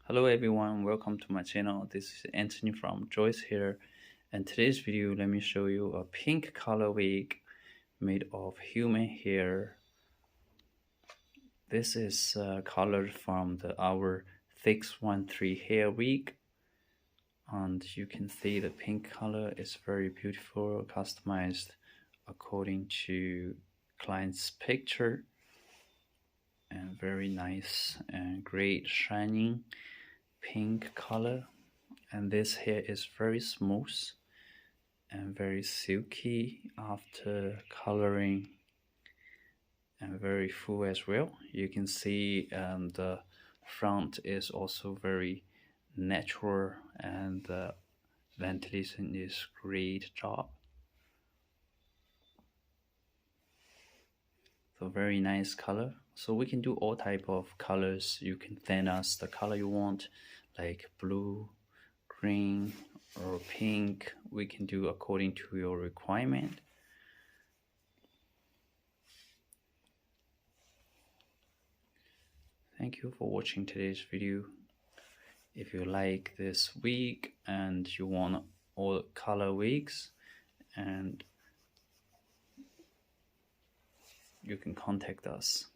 Hello everyone, welcome to my channel. This is Anthony from Joice Hair, and today's video let me show you a pink color wig made of human hair. This is colored from our 613 hair wig, and you can see the pink color is very beautiful, customized according to client's picture, and very nice and great shining pink color. And this hair is very smooth and very silky after coloring, and very full as well. You can see the front is also very natural, and the ventilation is great job. So very nice color. So we can do all type of colors. You can send us the color you want, like blue, green, or pink. We can do according to your requirement. Thank you for watching today's video. If you like this wig and you want all color wigs, and you can contact us.